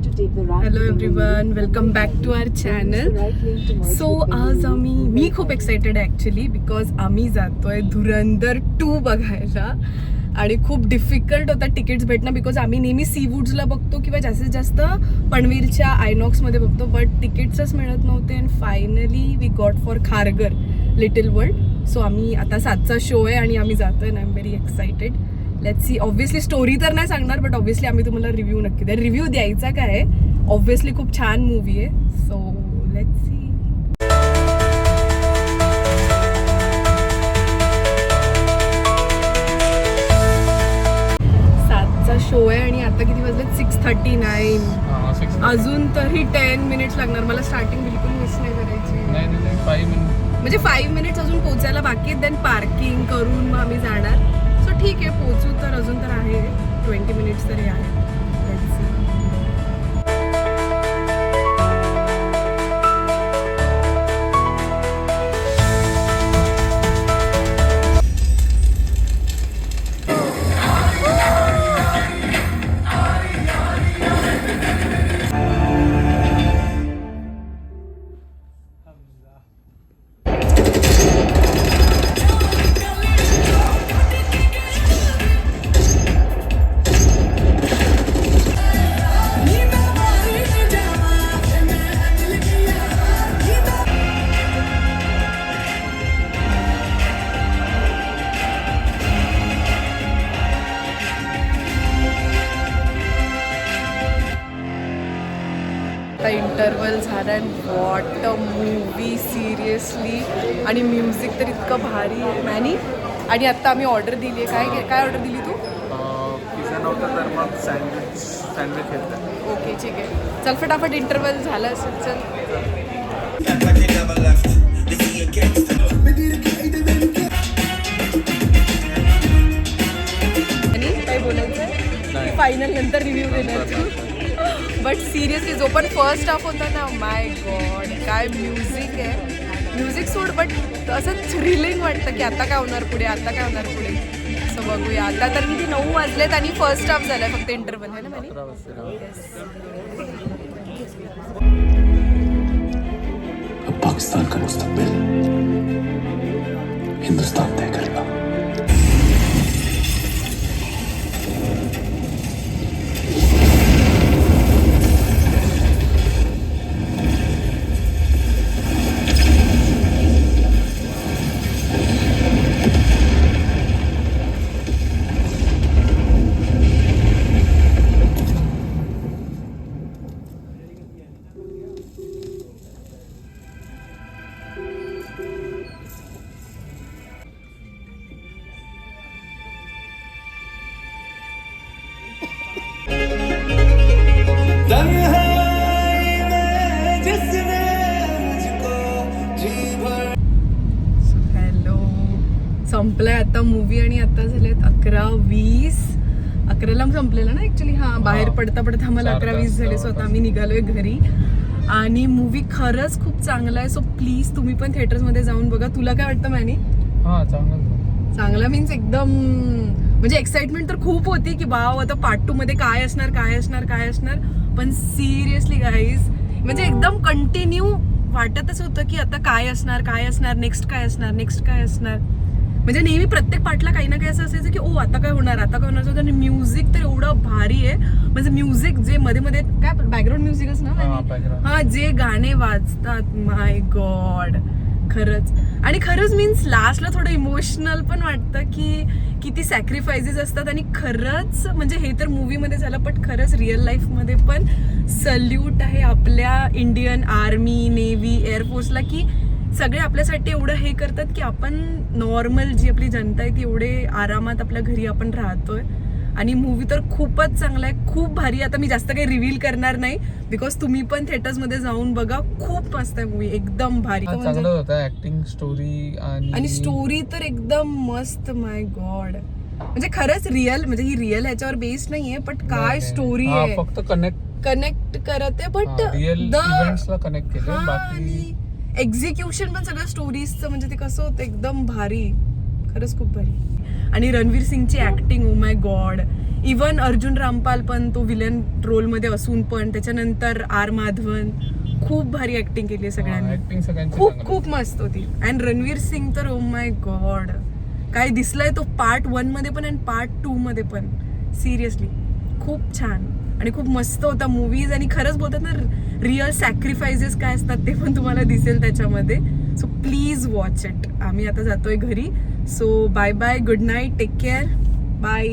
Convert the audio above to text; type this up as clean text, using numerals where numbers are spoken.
Hello everyone, welcome back to our channel. So आज मी खूप एक्सायटेड आहे ॲक्च्युली, बिकॉज आम्ही जातोय धुरंधर 2 बघायला. आणि खूप डिफिकल्ट होता तिकीट्स भेटणं, बिकॉज आम्ही नेहमी सी वूड्सला बघतो किंवा जास्तीत जास्त पनवेलच्या आयनॉक्समध्ये बघतो, बट तिकीट्सच मिळत नव्हते. And finally we got for Kharghar little world. So आम्ही आता 7चा शो आहे आणि आम्ही जातोय and I am very excited. Let's see. Obviously story तर नाही सांगणार, बट ऑब्व्हियसली आम्ही तुम्हाला रिव्ह्यू नक्की द्या. रिव्ह्यू द्यायचा काय आहे, ऑब्व्हियसली खूप छान मूवी आहे. So let's see. 7चा शो आहे आणि आता किती वाजले? 6:39. अजून तरी 10 मिनिट्स लागणार. मला स्टार्टिंग बिलकुल मिस नाही करायची. 5 मिनिट म्हणजे 5 मिनिट्स अजून पोहोचायला बाकी आहेत. देन पार्किंग करून मग आम्ही जाणार. सो ठीक आहे, पोहोचू तर अजून तर आहे 20 मिनिट्स तरी आहे. इंटरवल झाला. What a movie seriously. आणि म्युझिक तर इतकं भारी आहे मॅनी. आणि आत्ता आम्ही ऑर्डर दिली आहे. काय ऑर्डर दिली तू? पिझ्झा नव्हता तर मग सँडविच घेतलं. ओके ठीक आहे, चल फटाफट. इंटरवल झालं असेल, चल. आणि काय बोलायचं? फायनल नंतर रिव्ह्यू देणार. बट सिरियसली जो पण फर्स्ट हाफ होता ना, माय गॉड काय म्युझिक आहे. म्युझिक सोड, बट असं थ्रिलिंग वाटतं की आता काय होणार पुढे, आता काय होणार पुढे. असं बघूया. आता तर किती 9 वाजलेत आणि फर्स्ट हाफ झालाय फक्त. इंटरवल आहे ना म्हणे. पाकिस्तान का मुस्तकबिल हिंदुस्तान तय करेगा. हॅलो, संपलाय आता मूवी आणि आता झालेत 11:20. 11ला संपलेलं ना ऍक्च्युली. बाहेर पडता पडता आम्हाला 11:20 झाले. सो आता आम्ही निघालोय घरी. आणि मूवी खरंच खूप चांगला आहे. सो प्लीज तुम्ही पण थिएटर्समध्ये जाऊन बघा. तुला काय वाटतं मॅनी? चांगला मीन्स एकदम म्हणजे एक्साइटमेंट तर खूप होती की वाव आता पार्ट 2 मध्ये काय असणार. पण सिरियसली गाईज म्हणजे एकदम कंटिन्यू वाटतच होतं की आता काय असणार, नेक्स्ट काय असणार. म्हणजे नेहमी प्रत्येक पार्टला काही ना काही असं असायचं की ओ आता काय होणार. आणि म्युझिक तर एवढं भारी आहे. म्हणजे म्युझिक जे मध्ये मध्ये काय बॅकग्राऊंड म्युझिकच ना, जे गाणे वाजतात, माय गॉड खरंच मीन्स लास्टला थोडं इमोशनल पण वाटतं की किती सॅक्रिफायसेस असतात. आणि खरंच म्हणजे हे तर मूवीमध्ये झालं, पण खरंच रिअल लाईफमध्ये पण सल्यूट आहे आपल्या इंडियन आर्मी, नेव्ही, एअरफोर्सला की सगळे आपल्यासाठी एवढं हे करतात की आपण नॉर्मल जी आपली जनता आहे ती एवढे आरामात आपल्या घरी आपण राहतोय. आणि मूवी तर खूपच चांगला आहे, खूप भारी. आता मी जास्त काही रिव्हील करणार नाही, बिकॉज तुम्ही पण थिएटर्समध्ये जाऊन बघा. खूप मस्त आहे मूवी, एकदम भारी. चांगलं होतं ऍक्टिंग, स्टोरी आणि स्टोरी तर एकदम मस्त. माय गॉड म्हणजे खरंच रिअल, म्हणजे ही रिअल ह्याच्यावर बेस्ड नाहीये, पण काय स्टोरी आहे. फक्त कनेक्ट करत आहे, बट कनेक्ट केलं. आणि एक्झिक्युशन पण सगळं स्टोरीजचं म्हणजे ते कसं होतं एकदम भारी. खरंच खूप भारी. आणि रणवीर सिंगची acting, oh my god, even Arjun Rampal पण तो विलन रोलमध्ये असून पण, त्याच्यानंतर आर माधवन, खूप भारी ऍक्टिंग केली आहे सगळ्यांनी. ऍक्टिंग सगळ्यांची खूप चांगली. खूप मस्त होती. अँड रणवीर सिंग तर ओ माय गॉड, काय दिसलाय तो पार्ट 1 मध्ये पण आणि पार्ट 2 मध्ये पण. सिरियसली खूप छान आणि खूप मस्त होता मूवीज. आणि खरंच बोलतात ना, रिअल सॅक्रिफायसेस काय असतात ते पण तुम्हाला दिसेल त्याच्यामध्ये. So please watch it. आम्ही आता जातोय घरी. So bye bye, good night, take care, bye.